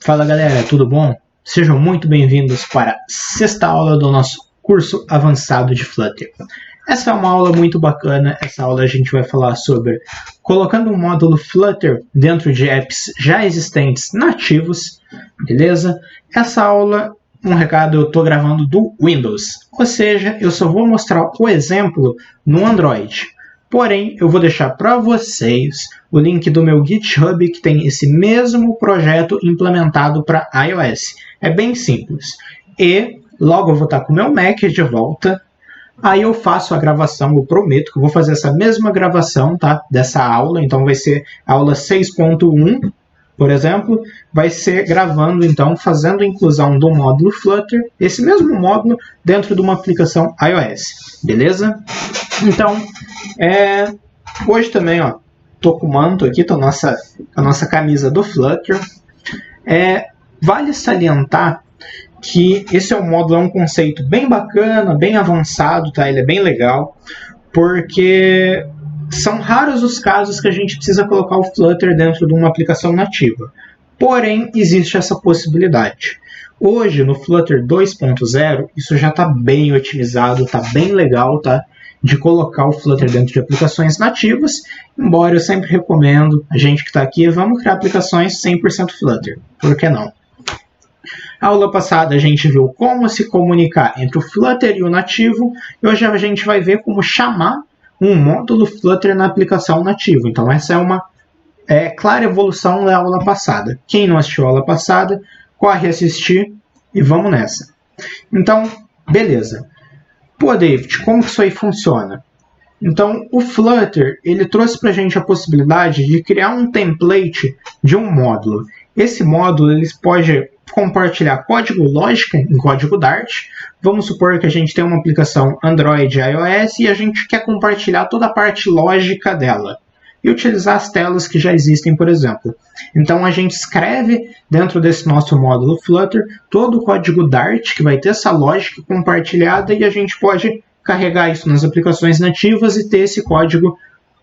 Fala galera, tudo bom? Sejam muito bem-vindos para a sexta aula do nosso curso avançado de Flutter. Essa é uma aula muito bacana. Essa aula a gente vai falar sobre colocando um módulo Flutter dentro de apps já existentes nativos, beleza? Essa aula, um recado, eu estou gravando do Windows, ou seja, eu só vou mostrar o exemplo no Android. Porém, eu vou deixar para vocês o link do meu GitHub que tem esse mesmo projeto implementado para iOS. É bem simples. E logo eu vou estar com o meu Mac de volta. Aí eu faço a gravação, eu prometo que eu vou fazer essa mesma gravação, tá? Dessa aula. Então vai ser a aula 6.1, por exemplo. Vai ser gravando, então, fazendo a inclusão do módulo Flutter, esse mesmo módulo, dentro de uma aplicação iOS. Beleza? Então, hoje também, ó, tô com o manto aqui, tô a nossa camisa do Flutter. Vale salientar que esse módulo é um conceito bem bacana, bem avançado, tá? Ele é bem legal, porque são raros os casos que a gente precisa colocar o Flutter dentro de uma aplicação nativa. Porém, existe essa possibilidade. Hoje, no Flutter 2.0, isso já está bem otimizado, está bem legal, tá? De colocar o Flutter dentro de aplicações nativas, embora eu sempre recomendo, a gente que está aqui, vamos criar aplicações 100% Flutter, por que não? A aula passada a gente viu como se comunicar entre o Flutter e o nativo, e hoje a gente vai ver como chamar um módulo Flutter na aplicação nativa. Então essa é uma clara evolução da aula passada. Quem não assistiu a aula passada, corre assistir e vamos nessa. Então, beleza. Pô, David, como que isso aí funciona? Então, o Flutter, ele trouxe para a gente a possibilidade de criar um template de um módulo. Esse módulo, ele pode compartilhar código lógica em código Dart. Vamos supor que a gente tem uma aplicação Android e iOS e a gente quer compartilhar toda a parte lógica dela e utilizar as telas que já existem, por exemplo. Então a gente escreve dentro desse nosso módulo Flutter todo o código Dart que vai ter essa lógica compartilhada e a gente pode carregar isso nas aplicações nativas e ter esse código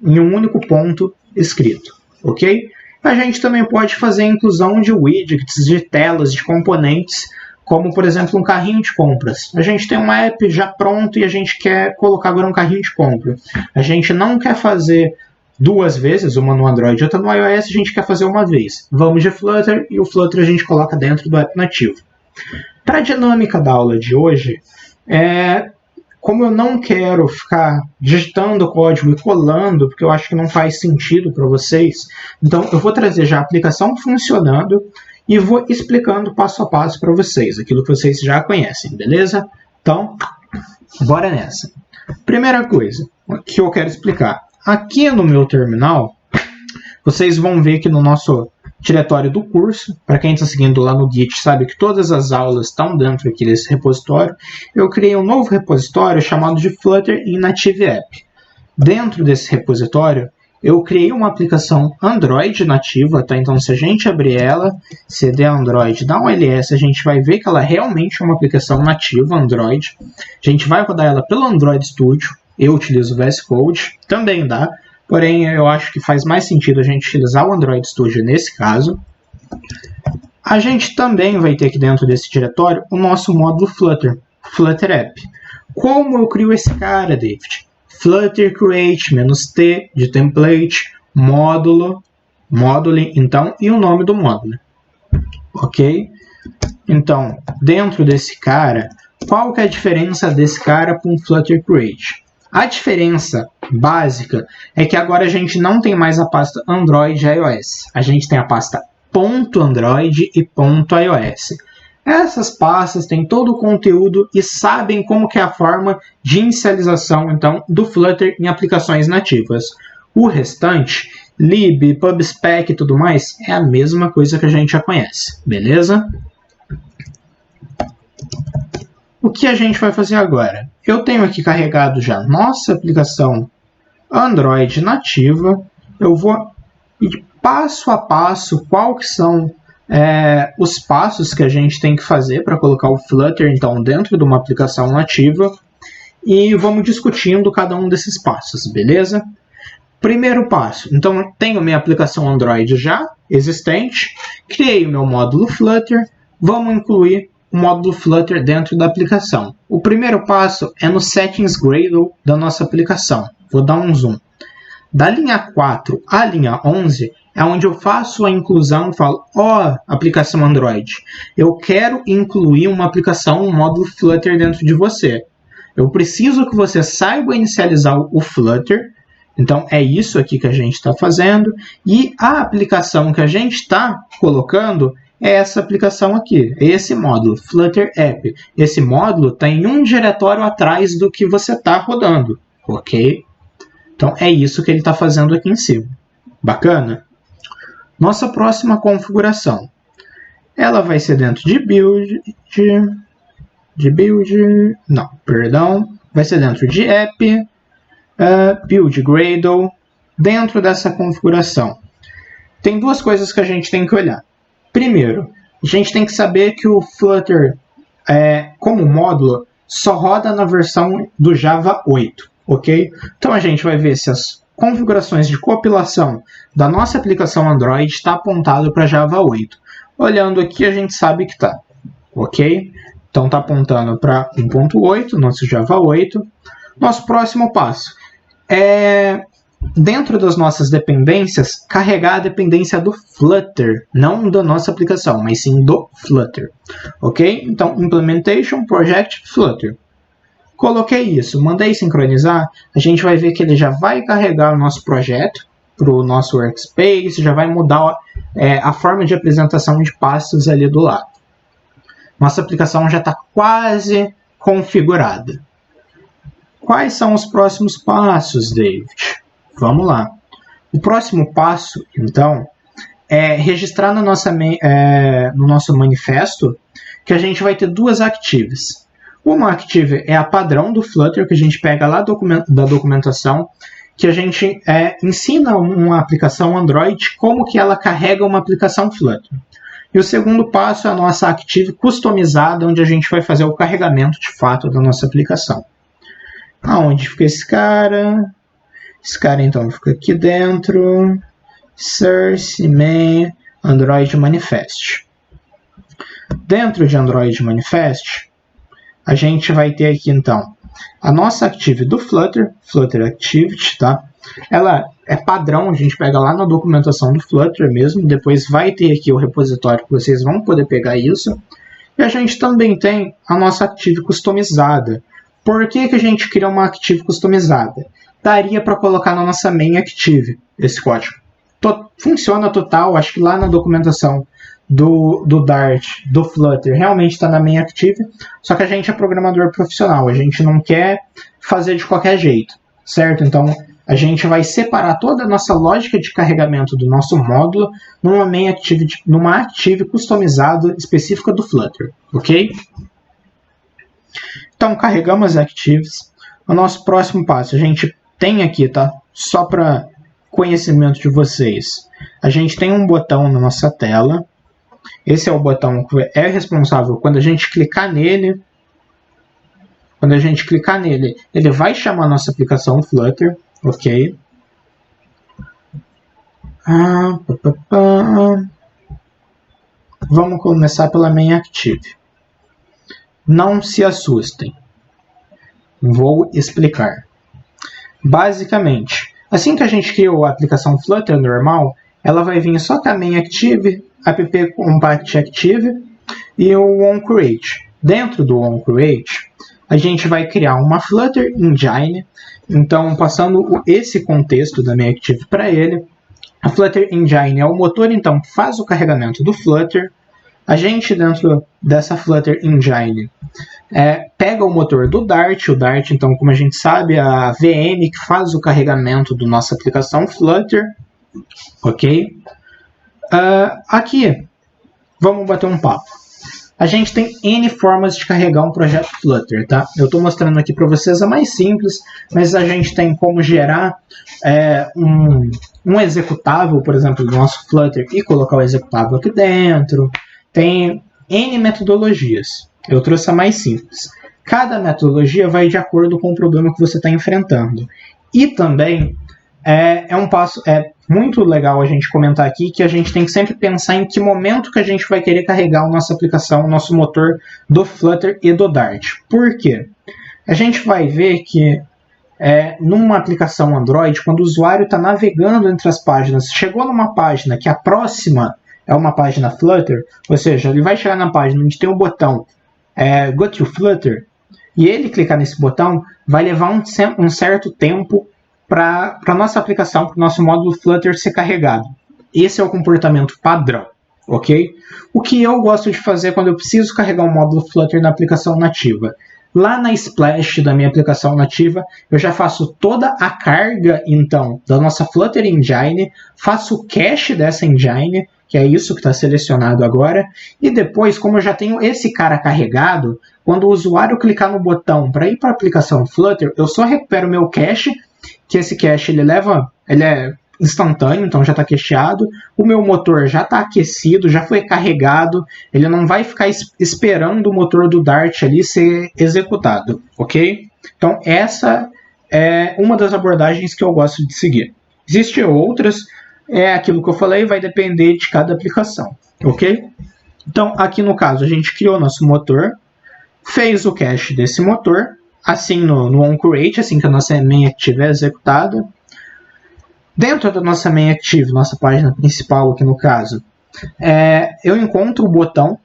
em um único ponto escrito, ok? A gente também pode fazer a inclusão de widgets, de telas, de componentes, como por exemplo um carrinho de compras. A gente tem uma app já pronta e a gente quer colocar agora um carrinho de compra. A gente não quer fazer duas vezes, uma no Android e outra no iOS, a gente quer fazer uma vez. Vamos de Flutter e o Flutter a gente coloca dentro do app nativo. Para a dinâmica da aula de hoje, como eu não quero ficar digitando o código e colando, porque eu acho que não faz sentido para vocês, então eu vou trazer já a aplicação funcionando e vou explicando passo a passo para vocês, aquilo que vocês já conhecem, beleza? Então, bora nessa. Primeira coisa que eu quero explicar. Aqui no meu terminal, vocês vão ver que no nosso diretório do curso, para quem está seguindo lá no Git, sabe que todas as aulas estão dentro aqui desse repositório, eu criei um novo repositório chamado de Flutter in Native App. Dentro desse repositório, eu criei uma aplicação Android nativa, tá? Então se a gente abrir ela, cd Android, dá um ls, a gente vai ver que ela realmente é uma aplicação nativa Android. A gente vai rodar ela pelo Android Studio. Eu utilizo o VS Code, também dá, porém eu acho que faz mais sentido a gente utilizar o Android Studio nesse caso. A gente também vai ter aqui dentro desse diretório o nosso módulo Flutter, Flutter App. Como eu crio esse cara, David? Flutter create, -t de template, módulo, então, e o nome do módulo. Ok? Então, dentro desse cara, qual que é a diferença desse cara para um Flutter create? A diferença básica é que agora a gente não tem mais a pasta Android e iOS. A gente tem a pasta .android e .iOS. Essas pastas têm todo o conteúdo e sabem como que é a forma de inicialização então, do Flutter em aplicações nativas. O restante, lib, pubspec e tudo mais, é a mesma coisa que a gente já conhece. Beleza? O que a gente vai fazer agora? Eu tenho aqui carregado já nossa aplicação Android nativa. Eu vou ir passo a passo qual que são os passos que a gente tem que fazer para colocar o Flutter então, dentro de uma aplicação nativa. E vamos discutindo cada um desses passos, beleza? Primeiro passo, então tenho minha aplicação Android já existente, criei o meu módulo Flutter, vamos incluir o módulo Flutter dentro da aplicação. O primeiro passo é no Settings Gradle da nossa aplicação. Vou dar um zoom. Da linha 4 à linha 11 é onde eu faço a inclusão, falo, aplicação Android, eu quero incluir uma aplicação, um módulo Flutter dentro de você. Eu preciso que você saiba inicializar o Flutter. Então, é isso aqui que a gente está fazendo. E a aplicação que a gente está colocando é essa aplicação aqui, esse módulo, Flutter App. Esse módulo está em um diretório atrás do que você está rodando, ok? Então, é isso que ele está fazendo aqui em cima. Bacana? Nossa próxima configuração. Ela vai ser dentro de build... Vai ser dentro de app... Build Gradle. Dentro dessa configuração tem duas coisas que a gente tem que olhar. Primeiro, a gente tem que saber que o Flutter como módulo só roda na versão do Java 8, ok? Então a gente vai ver se as configurações de compilação da nossa aplicação Android está apontado para Java 8. Olhando aqui a gente sabe que está, ok? Então está apontando para 1.8, nosso Java 8. Nosso próximo passo é, dentro das nossas dependências, carregar a dependência do Flutter, não da nossa aplicação, mas sim do Flutter, ok? Então, Implementation Project Flutter. Coloquei isso, mandei sincronizar, a gente vai ver que ele já vai carregar o nosso projeto para o nosso workspace, já vai mudar a forma de apresentação de passos ali do lado. Nossa aplicação já está quase configurada. Quais são os próximos passos, David? Vamos lá. O próximo passo, então, é registrar no nosso manifesto que a gente vai ter duas actives. Uma active é a padrão do Flutter, que a gente pega lá da documentação, que a gente ensina uma aplicação Android como que ela carrega uma aplicação Flutter. E o segundo passo é a nossa active customizada, onde a gente vai fazer o carregamento de fato da nossa aplicação. Aonde fica esse cara? Esse cara então fica aqui dentro. Source, main, Android Manifest. Dentro de Android Manifest, a gente vai ter aqui então a nossa active do Flutter, Flutter Activity, tá? Ela é padrão, a gente pega lá na documentação do Flutter mesmo, depois vai ter aqui o repositório que vocês vão poder pegar isso. E a gente também tem a nossa active customizada. Por que a gente cria uma active customizada? Daria para colocar na nossa main active esse código. Funciona total, acho que lá na documentação do Dart, do Flutter, realmente está na main active, só que a gente é programador profissional, a gente não quer fazer de qualquer jeito, certo? Então a gente vai separar toda a nossa lógica de carregamento do nosso módulo numa main active, numa active customizada específica do Flutter, ok? Então, carregamos as actives. O nosso próximo passo, a gente tem aqui, tá? Só para conhecimento de vocês. A gente tem um botão na nossa tela. Esse é o botão que é responsável quando a gente clicar nele. Quando a gente clicar nele, ele vai chamar a nossa aplicação Flutter, ok? Vamos começar pela main active. Não se assustem. Vou explicar. Basicamente, assim que a gente criou a aplicação Flutter normal, ela vai vir só com a main active, app compact active e o onCreate. Dentro do onCreate, a gente vai criar uma Flutter Engine. Então, passando esse contexto da main active para ele, a Flutter Engine é o motor então que faz o carregamento do Flutter. A gente, dentro dessa Flutter Engine, pega o motor do Dart. O Dart, então, como a gente sabe, é a VM que faz o carregamento da nossa aplicação Flutter. Ok? Aqui, vamos bater um papo. A gente tem N formas de carregar um projeto Flutter, tá? Eu estou mostrando aqui para vocês a mais simples, mas a gente tem como gerar um executável, por exemplo, do nosso Flutter e colocar o executável aqui dentro. Tem N metodologias. Eu trouxe a mais simples. Cada metodologia vai de acordo com o problema que você está enfrentando. E também é um passo muito legal a gente comentar aqui, que a gente tem que sempre pensar em que momento que a gente vai querer carregar a nossa aplicação, o nosso motor do Flutter e do Dart. Por quê? A gente vai ver que numa aplicação Android, quando o usuário está navegando entre as páginas, chegou numa página que a próxima é uma página Flutter, ou seja, ele vai chegar na página onde tem o botão Go to Flutter, e ele clicar nesse botão, vai levar um certo tempo para a nossa aplicação, para o nosso módulo Flutter ser carregado. Esse é o comportamento padrão, ok? O que eu gosto de fazer quando eu preciso carregar um módulo Flutter na aplicação nativa? Lá na Splash da minha aplicação nativa, eu já faço toda a carga, então, da nossa Flutter Engine, faço o cache dessa engine, que é isso que está selecionado agora, e depois, como eu já tenho esse cara carregado, quando o usuário clicar no botão para ir para a aplicação Flutter, eu só recupero meu cache, que esse cache ele é instantâneo, então já está cacheado, o meu motor já está aquecido, já foi carregado, ele não vai ficar esperando o motor do Dart ali ser executado, ok? Então essa é uma das abordagens que eu gosto de seguir. Existem outras, aquilo que eu falei, vai depender de cada aplicação, ok? Então aqui no caso a gente criou nosso motor, fez o cache desse motor, assim no onCreate, assim que a nossa main active é executada. Dentro da nossa main active, nossa página principal aqui no caso, eu encontro o botão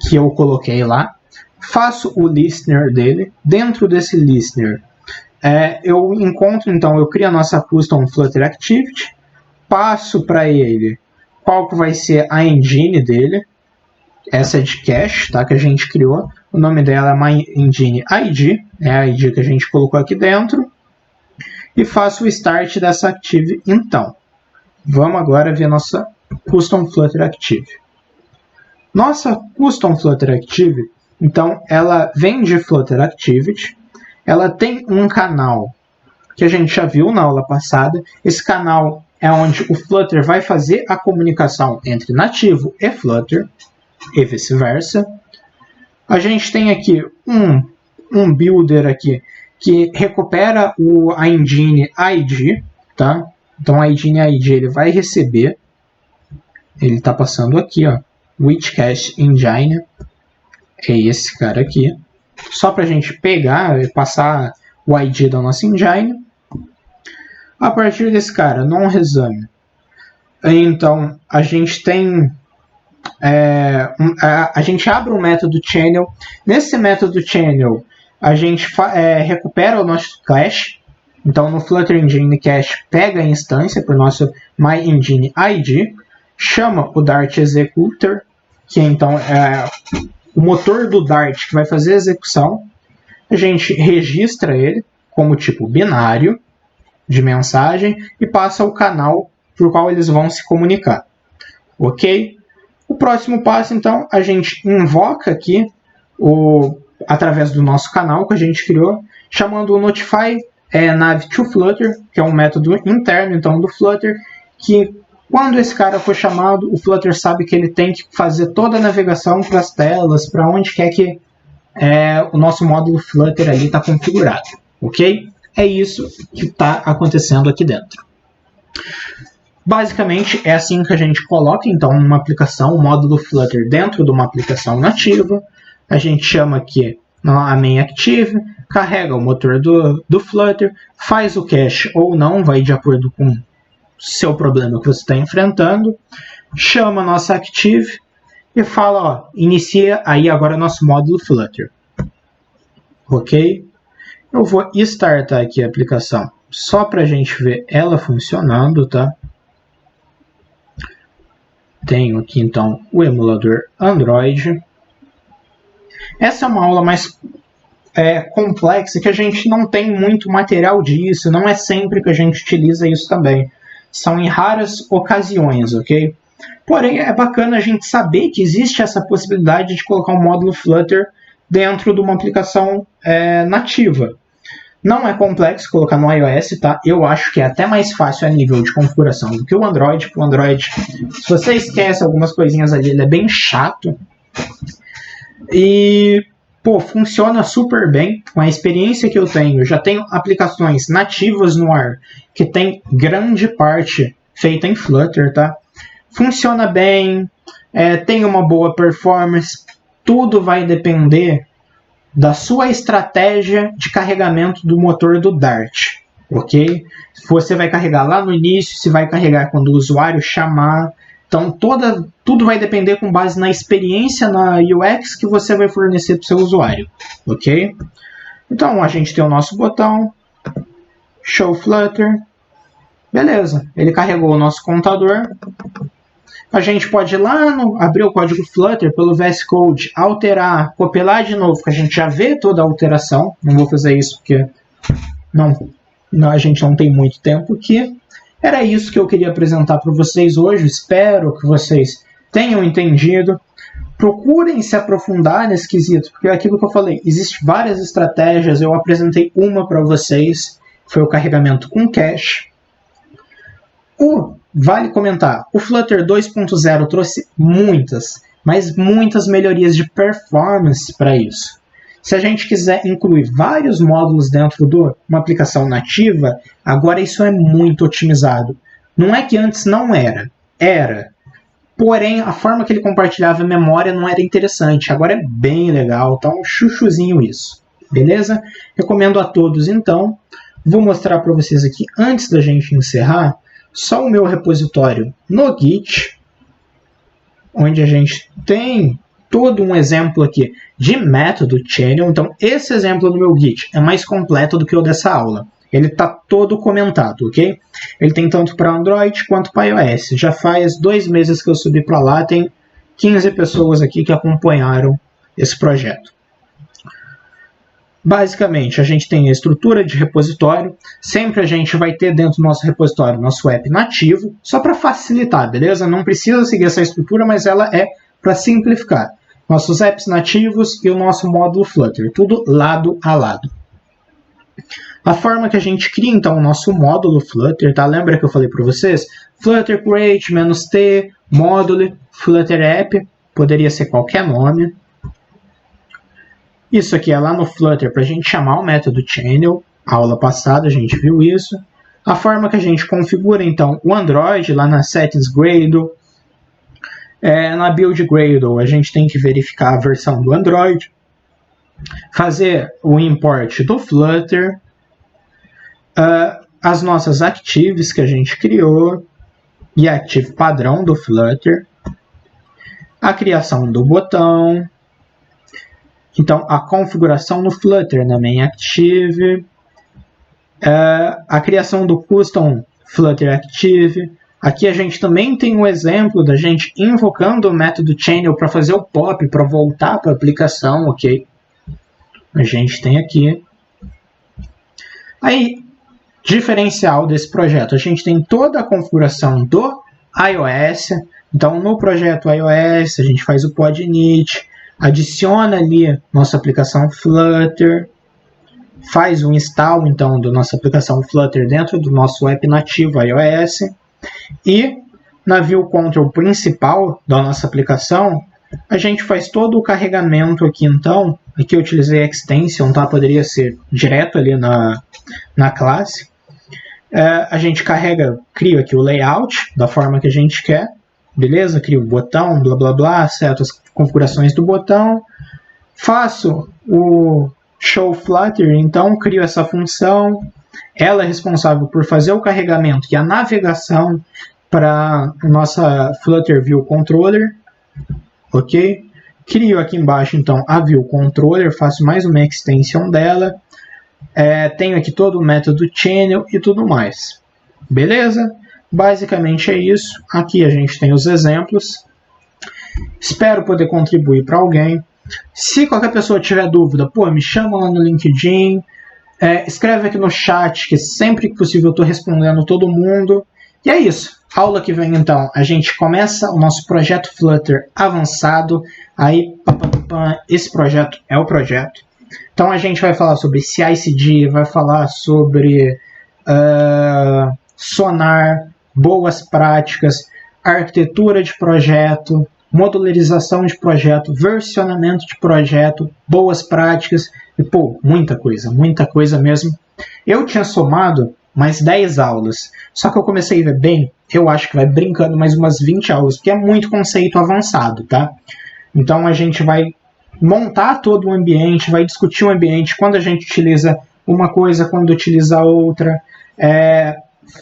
que eu coloquei lá, faço o listener dele. Dentro desse listener, eu encontro, então, eu crio a nossa custom Flutter Activity, passo para ele qual que vai ser a engine dele, essa é de cache, tá, que a gente criou. O nome dela é MyEngineID, é a ID que a gente colocou aqui dentro. E faço o start dessa Active então. Vamos agora ver nossa Custom Flutter Active. Nossa Custom Flutter Active, então, ela vem de Flutter Activity. Ela tem um canal que a gente já viu na aula passada. Esse canal é onde o Flutter vai fazer a comunicação entre nativo e Flutter, e vice-versa. A gente tem aqui um builder aqui que recupera a engine ID, tá? Então a engine ID ele vai receber, ele está passando aqui, ó, which cache engine, é esse cara aqui, só para a gente pegar e passar o ID da nossa engine. A partir desse cara, non-resume, então a gente tem a gente abre um método channel. Nesse método channel a gente recupera o nosso cache. Então no Flutter Engine Cache pega a instância para o nosso MyEngineID, chama o Dart Executor, que então é o motor do Dart que vai fazer a execução. A gente registra ele como tipo binário de mensagem e passa o canal por qual eles vão se comunicar, ok? O próximo passo, então, a gente invoca aqui, através do nosso canal que a gente criou, chamando o Notify Nav to Flutter, que é um método interno, então, do Flutter, que quando esse cara for chamado, o Flutter sabe que ele tem que fazer toda a navegação para as telas, para onde quer que o nosso módulo Flutter ali está configurado, ok? É isso que está acontecendo aqui dentro. Basicamente, é assim que a gente coloca, então, uma aplicação, um módulo Flutter dentro de uma aplicação nativa. A gente chama aqui a main active, carrega o motor do Flutter, faz o cache ou não, vai de acordo com o seu problema que você está enfrentando, chama a nossa active e fala, ó, inicia aí agora nosso módulo Flutter. Ok? Eu vou startar aqui a aplicação só para a gente ver ela funcionando, tá? Tenho aqui então o emulador Android. Essa é uma aula mais complexa, que a gente não tem muito material disso, não é sempre que a gente utiliza isso também. São em raras ocasiões, ok? Porém, é bacana a gente saber que existe essa possibilidade de colocar um módulo Flutter dentro de uma aplicação nativa. Não é complexo colocar no iOS, tá? Eu acho que é até mais fácil a nível de configuração do que o Android. O Android, se você esquece algumas coisinhas ali, ele é bem chato. E pô, funciona super bem. Com a experiência que eu tenho, já tenho aplicações nativas no ar, que tem grande parte feita em Flutter, tá? Funciona bem, tem uma boa performance, tudo vai depender da sua estratégia de carregamento do motor do Dart, ok? Se você vai carregar lá no início, se vai carregar quando o usuário chamar. Então, tudo vai depender com base na experiência, na UX que você vai fornecer para o seu usuário, ok? Então, a gente tem o nosso botão, Show Flutter, beleza, ele carregou o nosso contador. A gente pode ir lá, abrir o código Flutter pelo VS Code, alterar, copiar de novo, que a gente já vê toda a alteração. Não vou fazer isso porque a gente não tem muito tempo aqui. Era isso que eu queria apresentar para vocês hoje. Espero que vocês tenham entendido. Procurem se aprofundar nesse quesito, porque é aquilo que eu falei, existem várias estratégias. Eu apresentei uma para vocês, foi o carregamento com cache. Vale comentar, o Flutter 2.0 trouxe muitas melhorias de performance para isso. Se a gente quiser incluir vários módulos dentro de uma aplicação nativa, agora isso é muito otimizado. Não é que antes não era. Porém, a forma que ele compartilhava a memória não era interessante. Agora é bem legal, tá um chuchuzinho isso. Beleza? Recomendo a todos, então. Vou mostrar para vocês aqui, antes da gente encerrar, só o meu repositório no Git, onde a gente tem todo um exemplo aqui de método channel. Então, esse exemplo do meu Git é mais completo do que o dessa aula. Ele está todo comentado, ok? Ele tem tanto para Android quanto para iOS. Já faz 2 meses que eu subi para lá, tem 15 pessoas aqui que acompanharam esse projeto. Basicamente, a gente tem a estrutura de repositório. Sempre a gente vai ter dentro do nosso repositório nosso app nativo, só para facilitar, beleza? Não precisa seguir essa estrutura, mas ela é para simplificar. Nossos apps nativos e o nosso módulo Flutter, tudo lado a lado. A forma que a gente cria, então, o nosso módulo Flutter, tá? Lembra que eu falei para vocês? Flutter create, -t, módulo, Flutter app, poderia ser qualquer nome. Isso aqui é lá no Flutter para a gente chamar o método channel. A aula passada a gente viu isso. A forma que a gente configura, então, o Android, lá na Settings Gradle. Na Build Gradle, a gente tem que verificar a versão do Android. Fazer o import do Flutter. As nossas Actives que a gente criou. E a Active padrão do Flutter. A criação do botão. Então, a configuração no Flutter na main Active, a criação do Custom Flutter Active. Aqui a gente também tem um exemplo da gente invocando o método channel para fazer o pop, para voltar para a aplicação, ok? A gente tem aqui. Aí, diferencial desse projeto, a gente tem toda a configuração do iOS. Então, no projeto iOS, a gente faz o pod init, adiciona ali nossa aplicação Flutter, faz o install então da nossa aplicação Flutter dentro do nosso app nativo iOS e na view control principal da nossa aplicação a gente faz todo o carregamento aqui então. Aqui eu utilizei extension, tá? Poderia ser direto ali na classe. A gente cria aqui o layout da forma que a gente quer. Beleza? Crio o botão, blá blá blá, seto as configurações do botão. Faço o show Flutter, então crio essa função. Ela é responsável por fazer o carregamento e a navegação para a nossa Flutter View Controller. Ok? Crio aqui embaixo então a View Controller, faço mais uma extension dela. Tenho aqui todo o método channel e tudo mais. Beleza? Basicamente é isso. Aqui a gente tem os exemplos. Espero poder contribuir para alguém. Se qualquer pessoa tiver dúvida, me chama lá no LinkedIn. Escreve aqui no chat, que sempre que possível eu estou respondendo todo mundo. E é isso. Aula que vem então, a gente começa o nosso projeto Flutter avançado. Aí, esse projeto é o projeto. Então a gente vai falar sobre CI/CD, vai falar sobre Sonar, boas práticas, arquitetura de projeto, modularização de projeto, versionamento de projeto, boas práticas e, pô, muita coisa mesmo. Eu tinha somado mais 10 aulas, só que eu comecei a ver bem, eu acho que vai brincando mais umas 20 aulas, porque é muito conceito avançado, tá? Então a gente vai montar todo o ambiente, vai discutir o ambiente, quando a gente utiliza uma coisa, quando utiliza outra,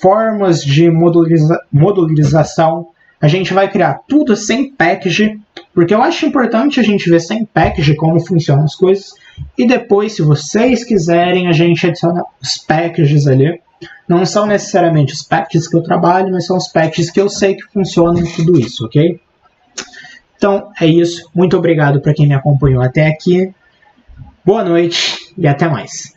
formas de modularização. A gente vai criar tudo sem package, porque eu acho importante a gente ver sem package como funcionam as coisas, e depois, se vocês quiserem, a gente adiciona os packages ali. Não são necessariamente os packages que eu trabalho, mas são os packages que eu sei que funcionam em tudo isso, ok? Então, é isso. Muito obrigado para quem me acompanhou até aqui. Boa noite e até mais.